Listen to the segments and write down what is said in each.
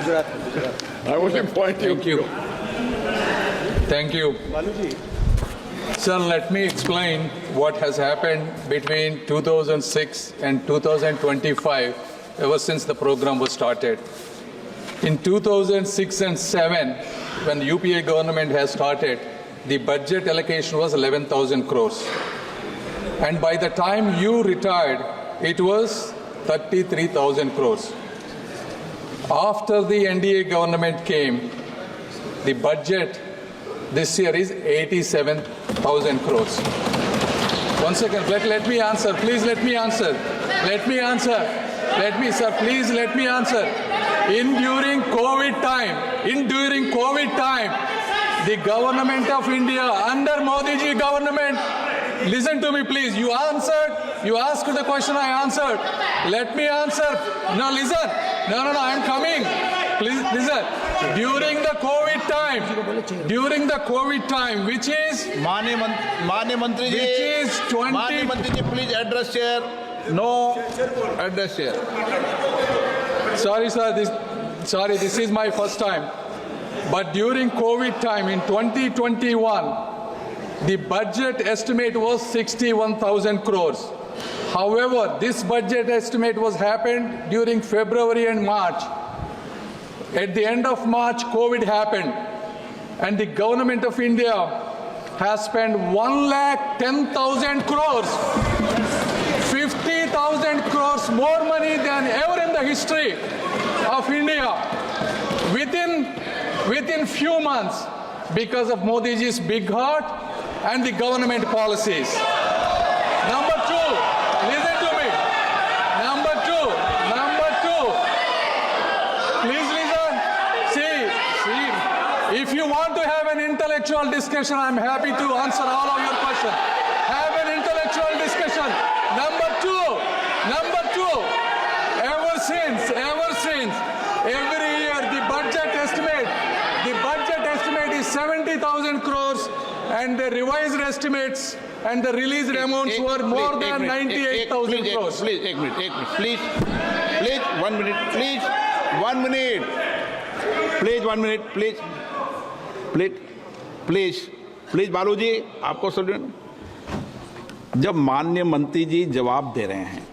I only point Thank you. Thank you. Sir, let me explain what has happened between 2006 and 2025, ever since the program was started. In 2006 and 7, when the UPA government has started, the budget allocation was 11,000 crores. And by the time you retired, it was 33,000 crores. After the NDA government came, the budget this year is 87,000 crores. One second, let me answer. Please let me answer. Let me answer. Sir, please let me answer. During COVID time, the government of India under Modi ji government, listen to me please, you answered, you asked the question, I answered. Let me answer. No, listen. No, I am coming. Please listen. During the COVID time, which is माननीय मंत्री जी, which is 20 माननीय मंत्री ji, please address share, no address share. Sorry, sir. This is my first time. But during COVID time in 2021, the budget estimate was 61,000 crores. However, this budget estimate was happened during February and March. At the end of March, COVID happened, and the government of India has spent 1,10,000 crores, 50,000 crores more money than ever in the history of India within few months because of Modi ji's big heart and the government policies. Number two, listen to me. Number two, please listen. See, if you want to have an intellectual discussion, I'm happy to answer all of your questions. Have an intellectual discussion. Number two, ever since, every year the budget estimate is 70,000 crores, and the revised estimates and the released amounts were more than 98,000 crores. Please, एक minute, please, 1 minute, please, 1 minute, please, बालू जी, आपको सुन. जब माननीय मंत्री जी जवाब दे रहे हैं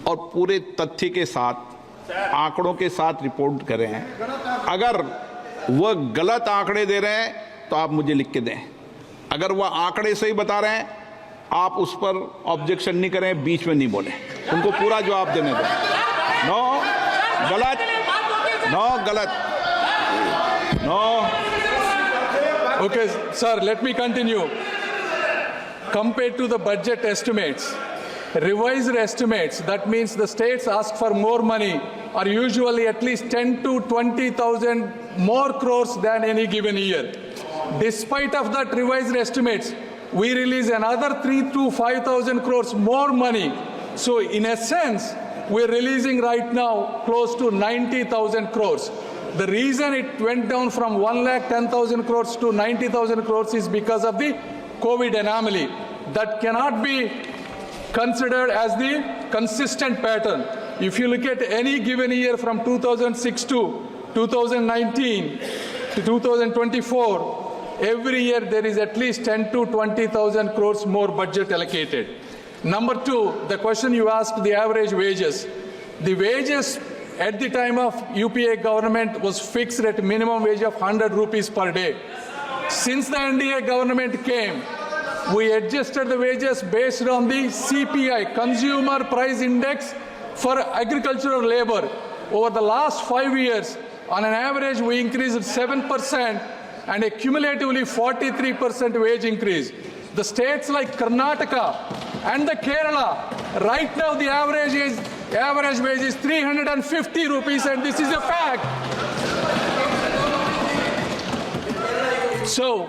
और पूरे तथ्य के साथ, आंकड़ों के साथ रिपोर्ट कर रहे हैं, अगर वह गलत आंकड़े दे रहे हैं तो आप मुझे लिख के दें. अगर वह आंकड़े सही बता रहे हैं, आप उस पर ऑब्जेक्शन नहीं करें, बीच में नहीं बोले, उनको पूरा जवाब देने दें. नो गलत. Okay, sir, let me continue. Compared to the budget estimates, revised estimates, that means the states ask for more money, are usually at least 10 to 20,000 more crores than any given year. Despite of that revised estimates, we release another 3 to 5,000 crores more money. So in a sense, we're releasing right now close to 90,000 crores. The reason it went down from 1,10,000 crores to 90,000 crores is because of the COVID anomaly. That cannot be considered as the consistent pattern. If you look at any given year from 2006 to 2019 to 2024, every year there is at least 10 to 20,000 crores more budget allocated. Number two, the question you asked, the average wages. The wages at the time of UPA government was fixed at minimum wage of 100 rupees per day. Since the NDA government came, we adjusted the wages based on the CPI, Consumer Price Index for agricultural labor. Over the last 5 years, on an average, we increased 7% and a cumulatively 43% wage increase. The states like Karnataka and the Kerala, right now the average wage is 350 rupees, and this is a fact. So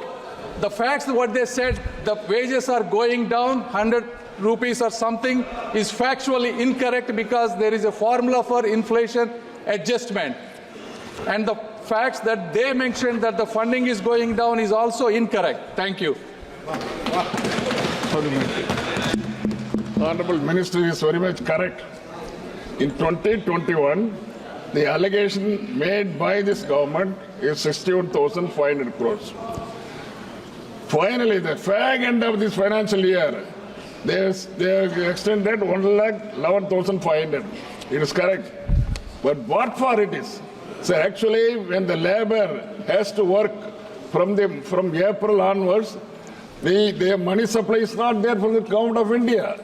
the facts, what they said, the wages are going down 100 rupees or something, is factually incorrect because there is a formula for inflation adjustment. And the facts that they mentioned that the funding is going down is also incorrect. Thank you. Honorable Minister is very much correct. In 2021, the allegation made by this government is 61,500 crores. Finally, the fag end of this financial year, they have extended 1,11,500. It is correct. But what for it is? So actually, when the labor has to work from April onwards, the money supply is not there for the government of India.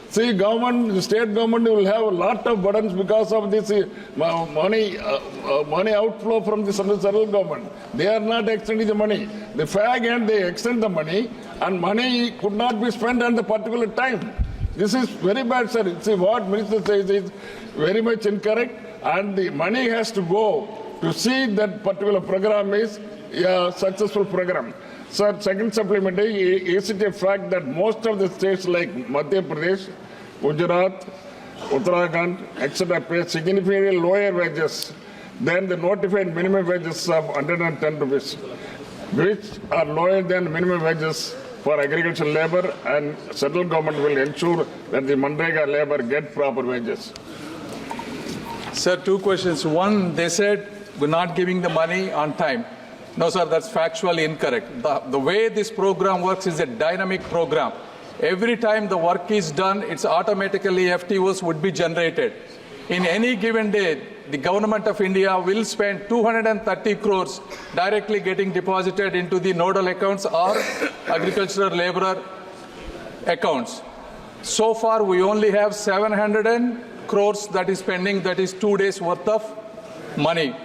See, the state government will have a lot of burdens because of this money outflow from the central government. They are not extending the money. The fag end, they extend the money, and money could not be spent at the particular time. This is very bad, sir. See, what Minister says is very much incorrect, and the money has to go to see that particular program is a successful program. Sir, second supplementary, is it a fact that most of the states like Madhya Pradesh, Gujarat, Uttarakhand, etc. pay significantly lower wages than the notified minimum wages of 110 rupees, which are lower than minimum wages for agricultural labor, and central government will ensure that the Manrega labor get proper wages? Sir, two questions. One, they said we're not giving the money on time. No, sir, that's factually incorrect. The way this program works is a dynamic program. Every time the work is done, it's automatically FTOs would be generated. In any given day, the government of India will spend 230 crores directly getting deposited into the nodal accounts or agricultural laborer accounts. So far, we only have 700 crores that is pending, that is 2 days worth of money.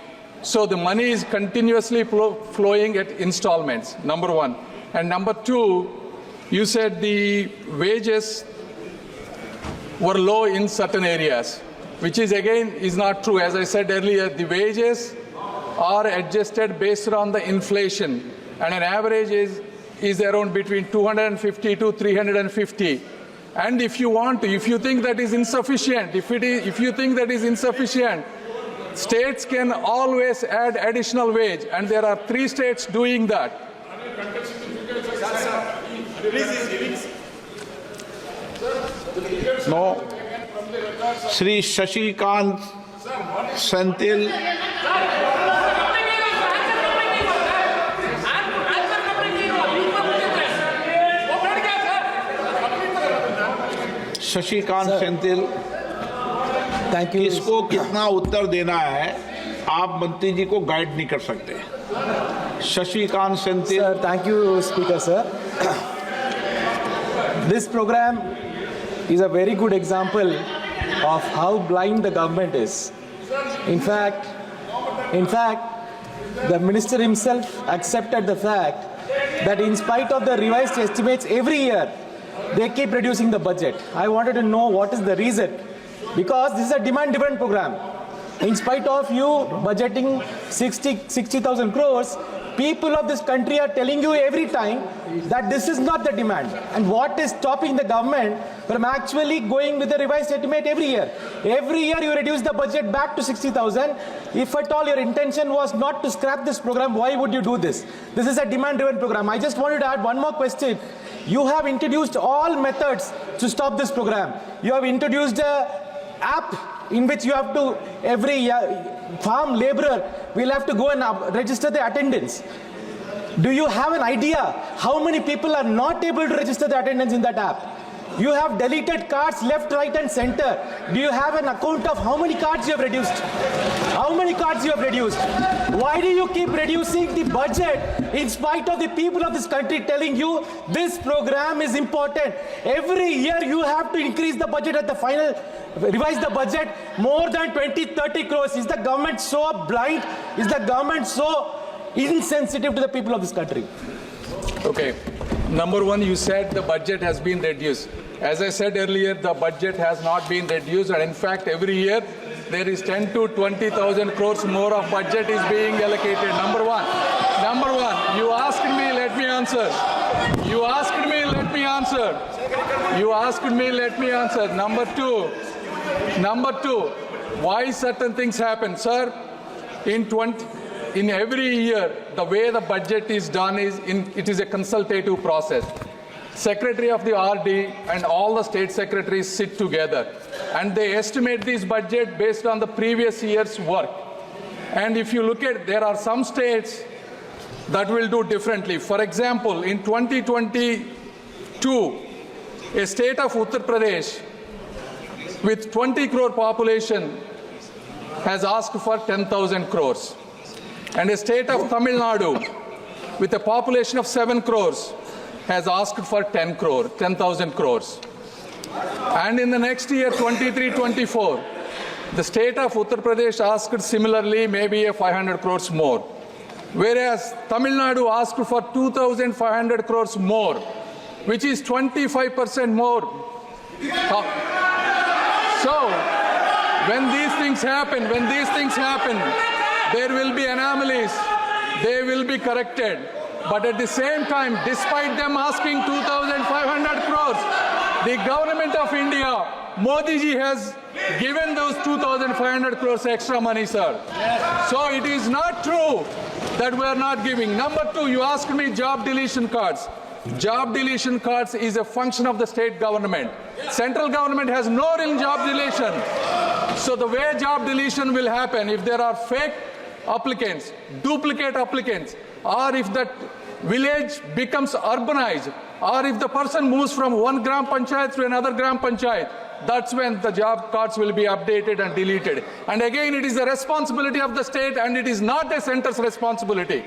So the money is continuously flowing at installments, number one. And number two, you said the wages were low in certain areas, which is again is not true. As I said earlier, the wages are adjusted based on the inflation, and an average is around between 250 to 350. And if you think that is insufficient, if you think that is insufficient, states can always add additional wage, and there are 3 states doing that. No. Shri Shashikant Senthil. Shashikant Senthil, thank you. इसको कितना उत्तर देना है आप मंत्री जी को guide नहीं कर सकते। Shashikant Senthil. Sir, thank you speaker sir. This program is a very good example of how blind the government is. In fact, the minister himself accepted the fact that in spite of the revised estimates every year, they keep reducing the budget. I wanted to know what is the reason. Because this is a demand-driven program. In spite of you budgeting 60,000 crores, people of this country are telling you every time that this is not the demand. And what is stopping the government from actually going with the revised estimate every year? Every year you reduce the budget back to 60,000. If at all your intention was not to scrap this program, why would you do this? This is a demand-driven program. I just wanted to add one more question. You have introduced all methods to stop this program. You have introduced an app in which you have to, every farm laborer will have to go and register the attendance. Do you have an idea how many people are not able to register the attendance in that app? You have deleted cards left, right and center. Do you have an account of how many cards you have reduced? How many cards you have reduced? Why do you keep reducing the budget in spite of the people of this country telling you this program is important? Every year you have to increase the budget at the final, revise the budget more than 20-30 crores. Is the government so blind? Is the government so insensitive to the people of this country? Okay. Number one, you said the budget has been reduced. As I said earlier, the budget has not been reduced, and in fact, every year there is 10 to 20,000 crores more of budget is being allocated. Number one, you asked me, let me answer. You asked me, let me answer. You asked me, let me answer. Number two, why certain things happen, sir? In every year, the way the budget is done is it is a consultative process. Secretary of the RD and all the state secretaries sit together and they estimate this budget based on the previous year's work. And if you look at, there are some states that will do differently. For example, in 2022, a state of Uttar Pradesh with 20 crore population has asked for 10,000 crores. And a state of Tamil Nadu with a population of 7 crores has asked for 10,000 crores. And in the next year, 23-24, the state of Uttar Pradesh asked similarly, maybe a 500 crores more. Whereas Tamil Nadu asked for 2,500 crores more, which is 25% more. So, when these things happen, there will be anomalies, they will be corrected. But at the same time, despite them asking 2,500 crores, the government of India, Modi ji has given those 2,500 crores extra money, sir. Yes. So it is not true that we are not giving. Number two, you asked me job deletion cards. Job deletion cards is a function of the state government. Central government has no real job deletion. So the way job deletion will happen, if there are fake applicants, duplicate applicants, or if that village becomes urbanized, or if the person moves from one gram panchayat to another gram panchayat, that's when the job cards will be updated and deleted. And again, it is the responsibility of the state and it is not a center's responsibility.